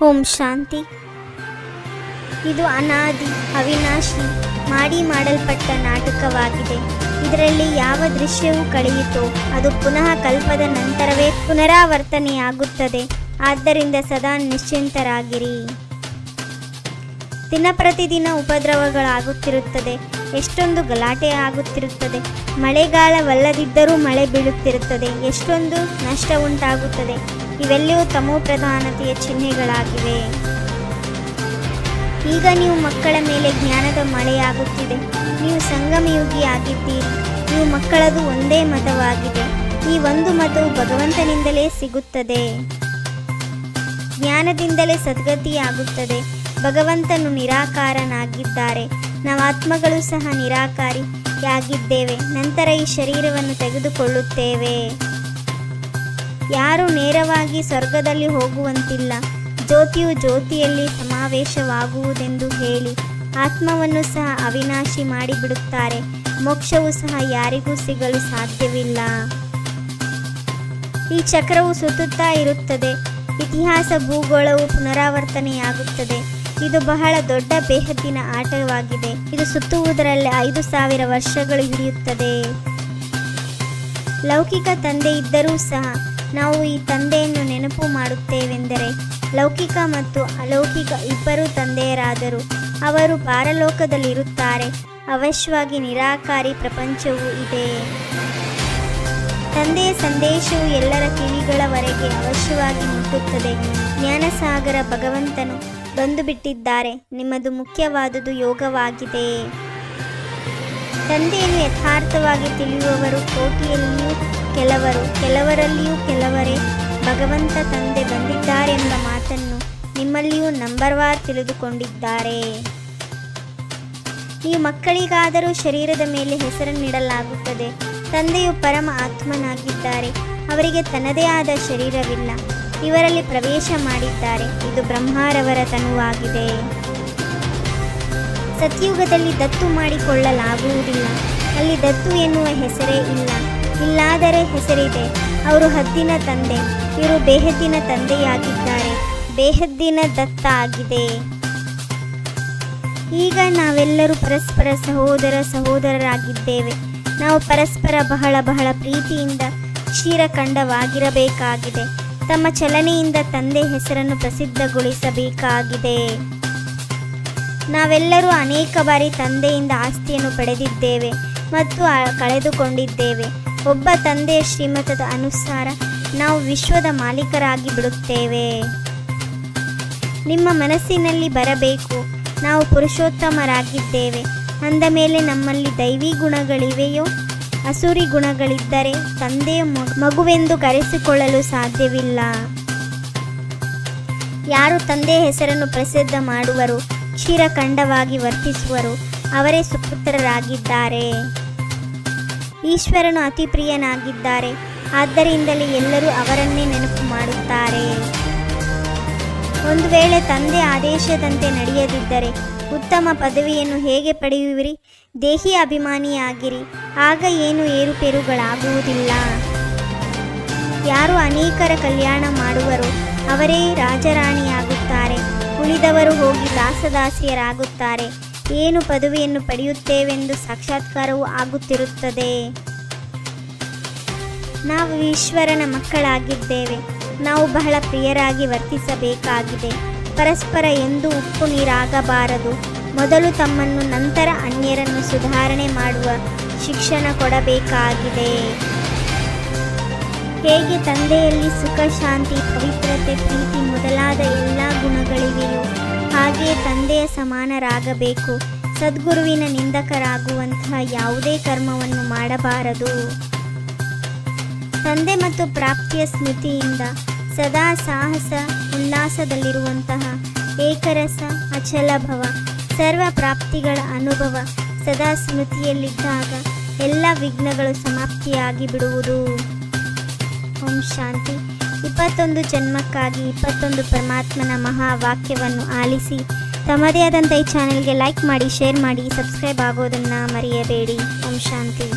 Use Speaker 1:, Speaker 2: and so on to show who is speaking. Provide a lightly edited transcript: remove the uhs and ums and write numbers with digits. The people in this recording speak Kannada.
Speaker 1: ಓಂ ಶಾಂತಿ. ಇದು ಅನಾದಿ ಅವಿನಾಶಿ ಮಾಡಲ್ಪಟ್ಟ ನಾಟಕವಾಗಿದೆ. ಇದರಲ್ಲಿ ಯಾವ ದೃಶ್ಯವೂ ಕಳೆಯಿತೋ ಅದು ಪುನಃ ಕಲ್ಪದ ನಂತರವೇ ಪುನರಾವರ್ತನೆಯಾಗುತ್ತದೆ. ಆದ್ದರಿಂದ ಸದಾ ನಿಶ್ಚಿಂತರಾಗಿರಿ. ದಿನಪ್ರತಿದಿನ ಉಪದ್ರವಗಳಾಗುತ್ತಿರುತ್ತದೆ. ಎಷ್ಟೊಂದು ಗಲಾಟೆ ಆಗುತ್ತಿರುತ್ತದೆ. ಮಳೆಗಾಲವಲ್ಲದಿದ್ದರೂ ಮಳೆ ಬೀಳುತ್ತಿರುತ್ತದೆ. ಎಷ್ಟೊಂದು ನಷ್ಟ ಉಂಟಾಗುತ್ತದೆ. ಇವೆಲ್ಲವೂ ತಮೋ ಪ್ರಧಾನತೆಯ ಚಿಹ್ನೆಗಳಾಗಿವೆ. ಈಗ ನೀವು ಮಕ್ಕಳ ಮೇಲೆ ಜ್ಞಾನದ ಮಳೆಯಾಗುತ್ತಿದೆ. ನೀವು ಸಂಗಮಯುಗಿ ಆಗಿದ್ದೀರಿ. ನೀವು ಮಕ್ಕಳದು ಒಂದೇ ಮತವಾಗಿದೆ. ಈ ಒಂದು ಮತವು ಭಗವಂತನಿಂದಲೇ ಸಿಗುತ್ತದೆ. ಜ್ಞಾನದಿಂದಲೇ ಸದ್ಗತಿಯಾಗುತ್ತದೆ. ಭಗವಂತನು ನಿರಾಕಾರನಾಗಿದ್ದಾರೆ. ನಾವು ಆತ್ಮಗಳು ಸಹ ನಿರಾಕಾರಿಯಾಗಿದ್ದೇವೆ. ನಂತರ ಈ ಶರೀರವನ್ನು ತೆಗೆದುಕೊಳ್ಳುತ್ತೇವೆ. ಯಾರು ನೇರವಾಗಿ ಸ್ವರ್ಗದಲ್ಲಿ ಹೋಗುವಂತಿಲ್ಲ. ಜ್ಯೋತಿಯು ಜ್ಯೋತಿಯಲ್ಲಿ ಸಮಾವೇಶವಾಗುವುದೆಂದು ಹೇಳಿ ಆತ್ಮವನ್ನು ಸಹ ಅವಿನಾಶಿ ಮಾಡಿಬಿಡುತ್ತಾರೆ. ಮೋಕ್ಷವು ಸಹ ಯಾರಿಗೂ ಸಿಗಲು ಸಾಧ್ಯವಿಲ್ಲ. ಈ ಚಕ್ರವು ಸುತ್ತುತ್ತಾ ಇರುತ್ತದೆ. ಇತಿಹಾಸ ಭೂಗೋಳವು ಪುನರಾವರ್ತನೆಯಾಗುತ್ತದೆ. ಇದು ಬಹಳ ದೊಡ್ಡ ಬೇಹದ್ದಿನ ಆಟವಾಗಿದೆ. ಇದು ಸುತ್ತುವುದರಲ್ಲಿ 5,000 ವರ್ಷಗಳು ಹಿಡಿಯುತ್ತದೆ. ಲೌಕಿಕ ತಂದೆ ಇದ್ದರೂ ಸಹ ನಾವು ಈ ತಂದೆಯನ್ನು ನೆನಪು ಮಾಡುತ್ತೇವೆಂದರೆ ಲೌಕಿಕ ಮತ್ತು ಅಲೌಕಿಕ ಇಬ್ಬರೂ ತಂದೆಯರಾದರು. ಅವರು ಪಾರಲೋಕದಲ್ಲಿರುತ್ತಾರೆ. ಅವಶ್ಯವಾಗಿ ನಿರಾಕಾರಿ ಪ್ರಪಂಚವೂ ಇದೆ. ತಂದೆಯ ಸಂದೇಶವು ಎಲ್ಲರ ಕಿವಿಗಳವರೆಗೆ ಅವಶ್ಯವಾಗಿ ಮುಟ್ಟುತ್ತದೆ. ಜ್ಞಾನಸಾಗರ ಭಗವಂತನು ಬಂದು ಬಿಟ್ಟಿದ್ದಾರೆ. ನಿಮ್ಮದು ಮುಖ್ಯವಾದುದು ಯೋಗವಾಗಿದೆ. ತಂದೆಯನ್ನು ಯಥಾರ್ಥವಾಗಿ ತಿಳಿಯುವವರು ಕೋಟಿಯಲ್ಲಿಯೂ ಕೆಲವರು, ಕೆಲವರಲ್ಲಿಯೂ ಕೆಲವರೇ ಭಗವಂತ ತಂದೆ ಬಂದಿದ್ದಾರೆಂಬ ಮಾತನ್ನು ನಿಮ್ಮಲ್ಲಿಯೂ ನಂಬರ್ವಾರ್ ತಿಳಿದುಕೊಂಡಿದ್ದಾರೆ. ಈ ಮಕ್ಕಳಿಗಾದರೂ ಶರೀರದ ಮೇಲೆ ಹೆಸರನ್ನಿಡಲಾಗುತ್ತದೆ. ತಂದೆಯು ಪರಮ ಆತ್ಮನಾಗಿದ್ದಾರೆ. ಅವರಿಗೆ ತನ್ನದೇ ಆದ ಶರೀರವಿಲ್ಲ. ಇವರಲ್ಲಿ ಪ್ರವೇಶ ಮಾಡಿದ್ದಾರೆ. ಇದು ಬ್ರಹ್ಮರವರ ತನುವಾಗಿದೆ. ಸತ್ಯುಗದಲ್ಲಿ ದತ್ತು ಮಾಡಿಕೊಳ್ಳಲಾಗುವುದಿಲ್ಲ. ಅಲ್ಲಿ ದತ್ತು ಎನ್ನುವ ಹೆಸರೇ ಇಲ್ಲ. ಇಲ್ಲಾದರೆ ಹೆಸರಿದೆ. ಅವರು ಹದ್ದಿನ ತಂದೆ. ಇವರು ಬೇಹದ್ದಿನ ತಂದೆಯಾಗಿದ್ದಾರೆ. ಬೇಹದ್ದಿನ ದತ್ತ ಆಗಿದೆ. ಈಗ ನಾವೆಲ್ಲರೂ ಪರಸ್ಪರ ಸಹೋದರರಾಗಿದ್ದೇವೆ. ನಾವು ಪರಸ್ಪರ ಬಹಳ ಪ್ರೀತಿಯಿಂದ ಕ್ಷೀರಖಂಡವಾಗಿರಬೇಕಾಗಿದೆ. ತಮ್ಮ ಚಲನೆಯಿಂದ ತಂದೆ ಹೆಸರನ್ನು ಪ್ರಸಿದ್ಧಗೊಳಿಸಬೇಕಾಗಿದೆ. ನಾವೆಲ್ಲರೂ ಅನೇಕ ಬಾರಿ ತಂದೆಯಿಂದ ಆಸ್ತಿಯನ್ನು ಪಡೆದಿದ್ದೇವೆ ಮತ್ತು ಕಳೆದುಕೊಂಡಿದ್ದೇವೆ. ಒಬ್ಬ ತಂದೆಯ ಶ್ರೀಮತದ ಅನುಸಾರ ನಾವು ವಿಶ್ವದ ಮಾಲೀಕರಾಗಿ ಬಿಡುತ್ತೇವೆ. ನಿಮ್ಮ ಮನಸ್ಸಿನಲ್ಲಿ ಬರಬೇಕು, ನಾವು ಪುರುಷೋತ್ತಮರಾಗಿದ್ದೇವೆ. ಅಂದ ಮೇಲೆ ನಮ್ಮಲ್ಲಿ ದೈವಿ ಗುಣಗಳಿವೆಯೋ ಅಸುರಿ ಗುಣಗಳಿದ್ದರೆ ತಂದೆಯ ಮಗುವೆಂದು ಕರೆಸಿಕೊಳ್ಳಲು ಸಾಧ್ಯವಿಲ್ಲ. ಯಾರು ತಂದೆಯ ಹೆಸರನ್ನು ಪ್ರಸಿದ್ಧ ಮಾಡುವರು, ಕ್ಷೀರಖಂಡವಾಗಿ ವರ್ತಿಸುವರು, ಅವರೇ ಸುಪುತ್ರರಾಗಿದ್ದಾರೆ. ಈಶ್ವರನು ಅತಿ ಪ್ರಿಯನಾಗಿದ್ದಾರೆ. ಆದ್ದರಿಂದಲೇ ಎಲ್ಲರೂ ಅವರನ್ನೇ ನೆನಪು ಮಾಡುತ್ತಾರೆ. ಒಂದು ವೇಳೆ ತಂದೆ ಆದೇಶದಂತೆ ನಡೆಯದಿದ್ದರೆ ಉತ್ತಮ ಪದವಿಯನ್ನು ಹೇಗೆ ಪಡೆಯುವಿರಿ? ದೇಹಿ ಅಭಿಮಾನಿಯಾಗಿರಿ. ಆಗ ಏನು ಏರುಪೇರುಗಳಾಗುವುದಿಲ್ಲ. ಯಾರು ಅನೇಕರ ಕಲ್ಯಾಣ ಮಾಡುವರೋ ಅವರೇ ರಾಜರಾಣಿಯಾಗುತ್ತಾರೆ. ಉಳಿದವರು ಹೋಗಿ ದಾಸದಾಸಿಯರಾಗುತ್ತಾರೆ. ಏನು ಪದವಿಯನ್ನು ಪಡೆಯುತ್ತೇವೆಂದು ಸಾಕ್ಷಾತ್ಕಾರವೂ ಆಗುತ್ತಿರುತ್ತದೆ. ನಾವು ಈಶ್ವರನ ಮಕ್ಕಳಾಗಿದ್ದೇವೆ. ನಾವು ಬಹಳ ಪ್ರಿಯರಾಗಿ ವರ್ತಿಸಬೇಕಾಗಿದೆ. ಪರಸ್ಪರ ಎಂದೂ ಉಪ್ಪು ನೀರಾಗಬಾರದು. ಮೊದಲು ತಮ್ಮನ್ನು ನಂತರ ಅನ್ಯರನ್ನು ಸುಧಾರಣೆ ಮಾಡುವ ಶಿಕ್ಷಣ ಕೊಡಬೇಕಾಗಿದೆ. ಹೇಗೆ ತಂದೆಯಲ್ಲಿ ಸುಖ, ಶಾಂತಿ, ಪವಿತ್ರತೆ, ಪ್ರೀತಿ ಮೊದಲಾದ ಎಲ್ಲ ಗುಣಗಳಿವೆಯೋ ಹಾಗೆಯೇ ತಂದೆಯ ಸಮಾನರಾಗಬೇಕು. ಸದ್ಗುರುವಿನ ನಿಂದಕರಾಗುವಂತಹ ಯಾವುದೇ ಕರ್ಮವನ್ನು ಮಾಡಬಾರದು. ತಂದೆ ಮತ್ತು ಪ್ರಾಪ್ತಿಯ ಸ್ಮೃತಿಯಿಂದ ಸದಾ ಸಾಹಸ ಉಲ್ಲಾಸದಲ್ಲಿರುವಂತಹ ಏಕರಸ ಅಚಲ ಭವ, ಸರ್ವ ಪ್ರಾಪ್ತಿಗಳ ಅನುಭವ ಸದಾ ಸ್ಮೃತಿಯಲ್ಲಿದ್ದಾಗ ಎಲ್ಲ ವಿಘ್ನಗಳು ಸಮಾಪ್ತಿಯಾಗಿ ಬಿಡುವುದು. ಓಂ ಶಾಂತಿ. 21 ಜನ್ಮಕ್ಕಾಗಿ 21 ಪರಮಾತ್ಮನ ಮಹಾವಾಕ್ಯವನ್ನು ಆಲಿಸಿ ತಮ್ಮದೇ ಆದಂಥ ಈ ಚಾನೆಲ್ಗೆ ಲೈಕ್ ಮಾಡಿ, ಶೇರ್ ಮಾಡಿ, ಸಬ್ಸ್ಕ್ರೈಬ್ ಆಗೋದನ್ನು ಮರೆಯಬೇಡಿ. ಓಂ ಶಾಂತಿ.